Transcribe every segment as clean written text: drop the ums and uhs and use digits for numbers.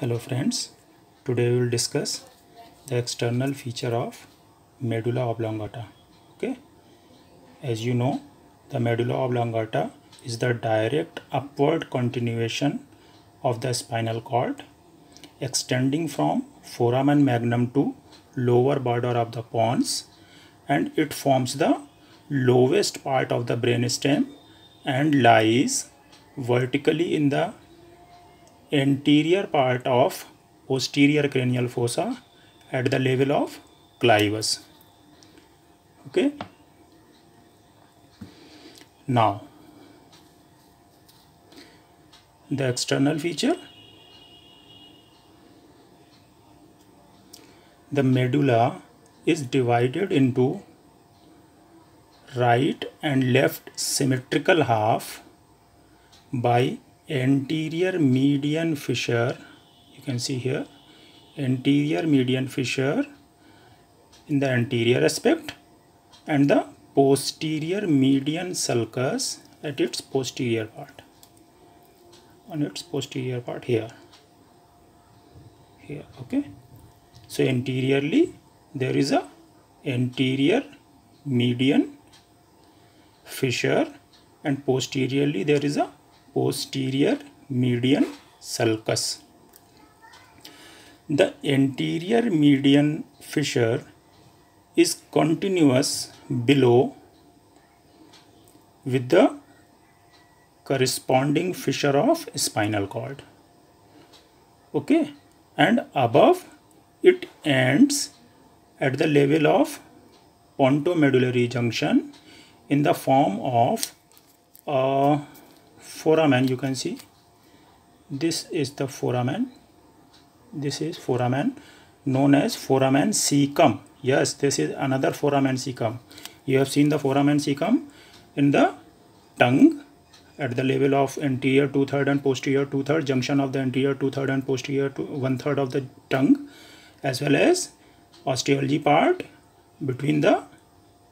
Hello friends, today we will discuss the external feature of medulla oblongata. Okay, as you know, the medulla oblongata is the direct upward continuation of the spinal cord extending from foramen magnum to lower border of the pons, and it forms the lowest part of the brainstem and lies vertically in the anterior part of posterior cranial fossa at the level of clivus. Okay, now the external feature, the medulla is divided into right and left symmetrical half by anterior median fissure. You can see here anterior median fissure in the anterior aspect and the posterior median sulcus at its posterior part, on its posterior part here. Okay, so anteriorly there is a anterior median fissure and posteriorly there is a posterior median sulcus. The anterior median fissure is continuous below with the corresponding fissure of spinal cord. Okay, and above it ends at the level of pontomedullary junction in the form of foramen. You can see this is the foramen. This is foramen known as foramen cecum. Yes, this is another foramen cecum. You have seen the foramen cecum in the tongue at the level of anterior 2/3 and posterior 2/3, junction of the anterior 2/3 and posterior 1/3 of the tongue, as well as osteology part between the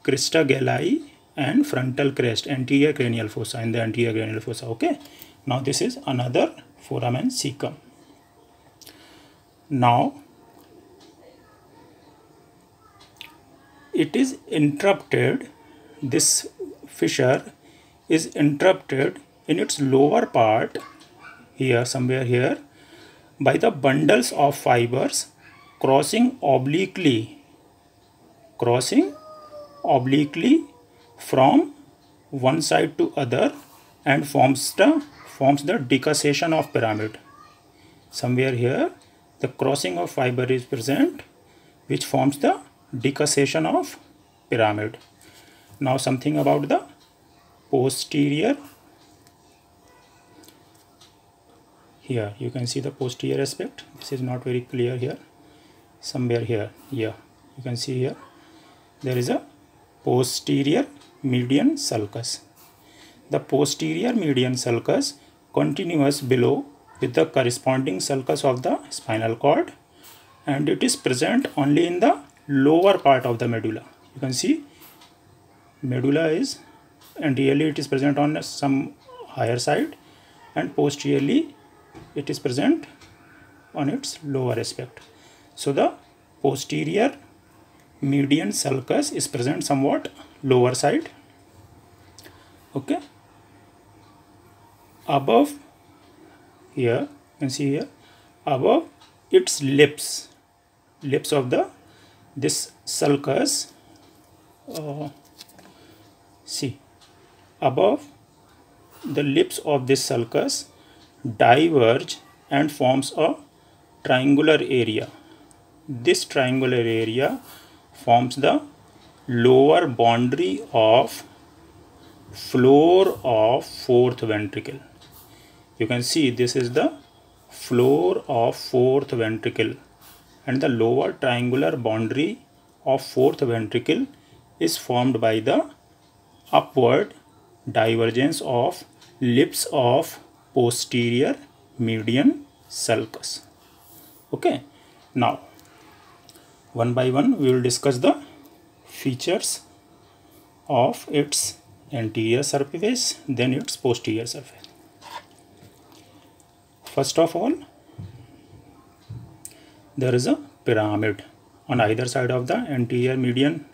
crista galli and frontal crest, anterior cranial fossa, in the anterior cranial fossa. Okay, now this is another foramen cecum. Now it is interrupted, this fissure is interrupted in its lower part here, somewhere here, by the bundles of fibers crossing obliquely from one side to other and forms the decussation of pyramid. Somewhere here the crossing of fiber is present which forms the decussation of pyramid. Now something about the posterior. Here you can see the posterior aspect. This is not very clear here. Somewhere here, yeah, you can see here there is a posterior median sulcus. The posterior median sulcus continues below with the corresponding sulcus of the spinal cord, and it is present only in the lower part of the medulla. You can see medulla is, and really it is present on some higher side, and posteriorly it is present on its lower aspect. So the posterior median sulcus is present somewhat lower side. Okay, above here you can see here above its lips of this sulcus, see above the lips of this sulcus diverge and forms a triangular area. This triangular area forms the lower boundary of floor of fourth ventricle. You can see this is the floor of fourth ventricle, and the lower triangular boundary of fourth ventricle is formed by the upward divergence of lips of posterior median sulcus. Okay, now one by one we will discuss the features of its anterior surface, then its posterior surface. First of all, there is a pyramid. On either side of the anterior median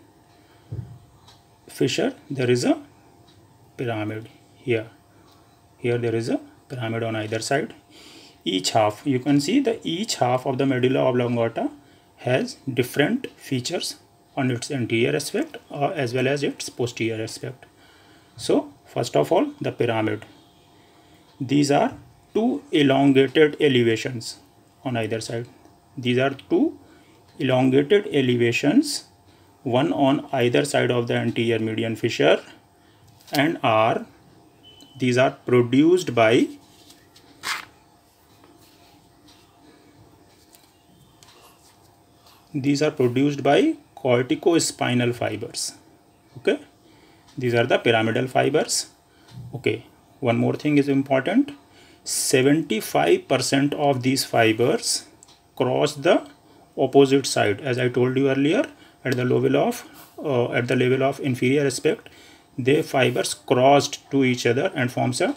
fissure there is a pyramid. Here there is a pyramid on either side. Each half, you can see the each half of the medulla oblongata has different features on its anterior aspect as well as its posterior aspect. So first of all, the pyramid. These are two elongated elevations on either side. These are two elongated elevations, one on either side of the anterior median fissure, and these are produced by corticospinal fibers. Okay, these are the pyramidal fibers. Okay, one more thing is important. 75% of these fibers cross the opposite side. As I told you earlier, at the level of inferior aspect, the fibers crossed to each other and forms a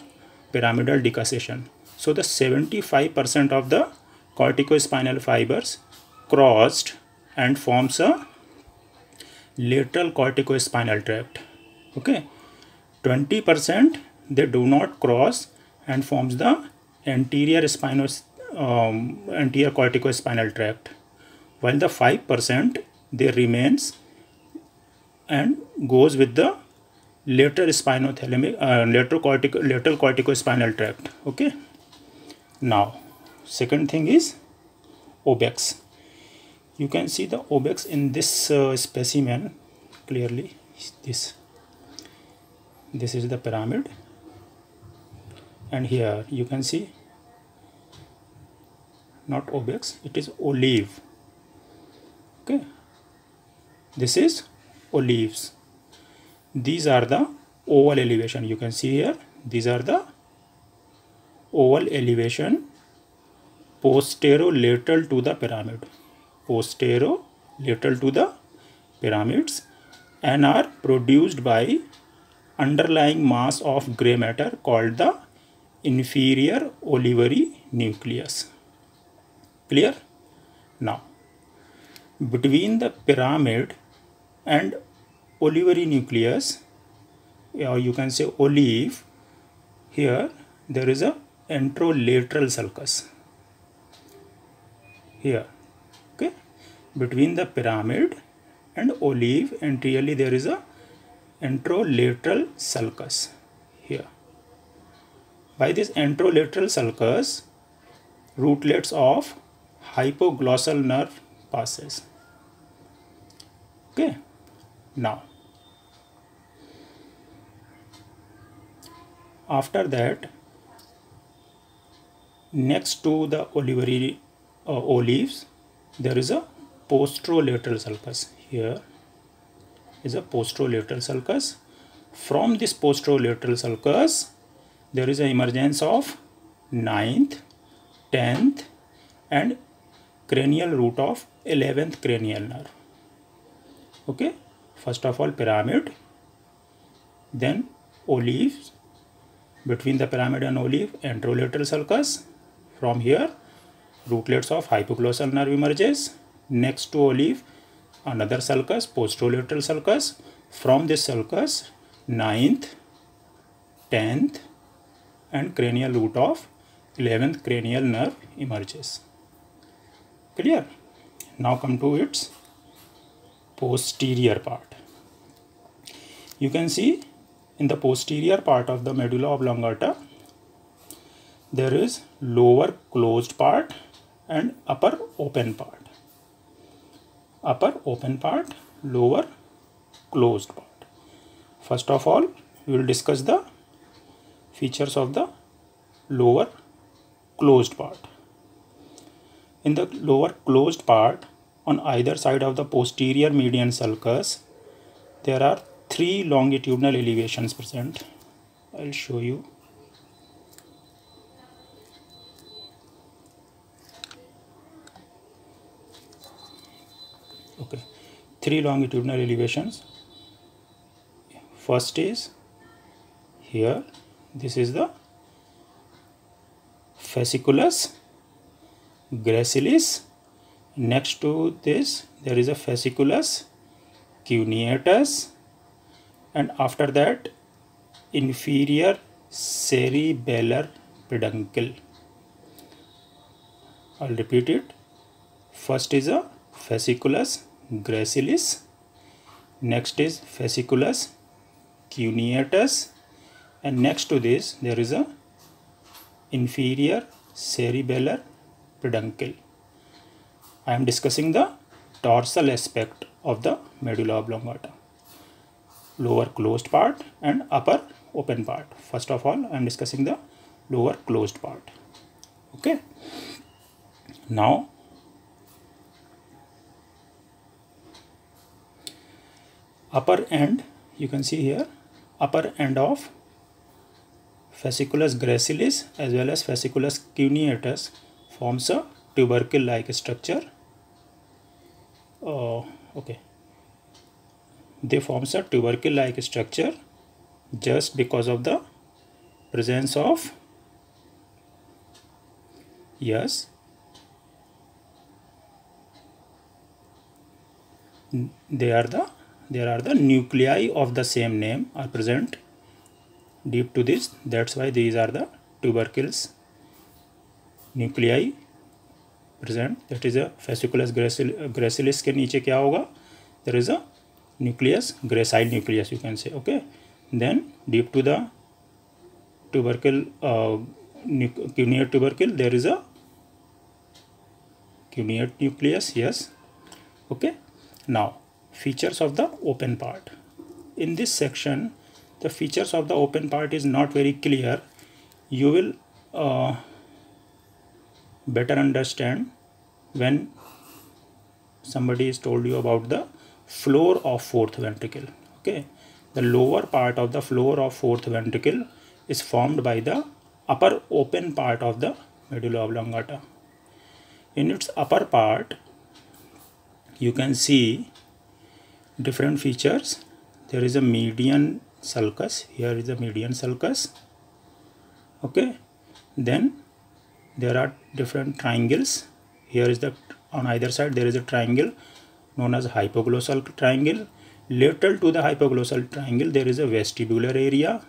pyramidal decussation. So the 75% of the corticospinal fibers crossed and forms a lateral corticospinal tract. Okay, 20% they do not cross and forms the anterior corticospinal tract, while the 5% they remains and goes with the lateral corticospinal tract. Okay, now second thing is obex. You can see the obex in this specimen clearly. This is the pyramid, and here you can see not obex, it is olive. Okay, this is olives. These are the oval elevation. You can see here, these are the oval elevation posterolateral to the pyramid, posterolateral to the pyramids, and are produced by underlying mass of gray matter called the inferior olivary nucleus. Clear? Now, between the pyramid and olivary nucleus, or you can say olive, here there is a anterolateral sulcus. Here, okay, between the pyramid and olive anteriorly there is a anterolateral sulcus here. By this anterolateral sulcus, rootlets of hypoglossal nerve passes. Okay, now after that, next to the olivary olives, there is a posterolateral sulcus. Here is a posterolateral sulcus. From this posterolateral sulcus, there is an emergence of 9th, 10th and cranial root of 11th cranial nerve. Okay, first of all pyramid, then olives, between the pyramid and olive anterolateral sulcus. From here rootlets of hypoglossal nerve emerges. Next to olive another sulcus, posterolateral sulcus. From this sulcus 9th, 10th and cranial root of 11th cranial nerve emerges. Clear? Now come to its posterior part. You can see in the posterior part of the medulla oblongata there is lower closed part and upper open part. Upper open part, lower closed part. First of all, we will discuss the features of the lower closed part. In the lower closed part, on either side of the posterior median sulcus, there are 3 longitudinal elevations present. I'll show you. Okay, 3 longitudinal elevations. First is here, this is the fasciculus gracilis Next to this there is a fasciculus cuneatus, and after that inferior cerebellar peduncle. I'll repeat it. First is a fasciculus gracilis, next is fasciculus cuneatus, and next to this there is a inferior cerebellar peduncle. I am discussing the dorsal aspect of the medulla oblongata, lower closed part and upper open part. First of all, I am discussing the lower closed part. Okay. Now, upper end, you can see here, upper end of fasciculus gracilis as well as fasciculus cuneatus forms a tubercle-like structure. Okay. They forms a tubercle-like structure just because of the presence of, yes, there are the nuclei of the same name are present deep to this. That's why these are the tubercles nuclei present. That is a fasciculus gracilis के नीचे क्या होगा? There is a nucleus, gracile nucleus you can say. Okay. Then deep to the tubercle, cuneate tubercle, there is a cuneate nucleus. Yes. Okay. Now, features of the open part. In this section, the features of the open part is not very clear. You will better understand when somebody is told you about the floor of fourth ventricle. Okay, the lower part of the floor of fourth ventricle is formed by the upper open part of the medulla oblongata. In its upper part, you can see different features. There is a median sulcus. Here is a median sulcus. Okay, then there are different triangles. Here is the, on either side there is a triangle known as hypoglossal triangle. Lateral to the hypoglossal triangle there is a vestibular area.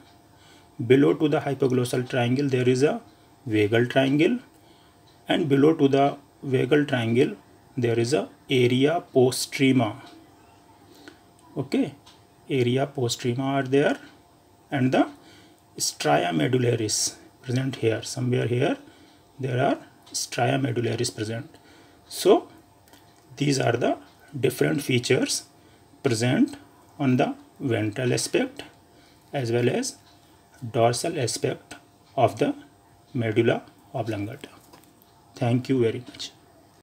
Below to the hypoglossal triangle there is a vagal triangle, and below to the vagal triangle there is a area postrema. Okay, area postrema are there, and the stria medullaris present here. Somewhere here there are stria medullaris present. So these are the different features present on the ventral aspect as well as dorsal aspect of the medulla oblongata. Thank you very much.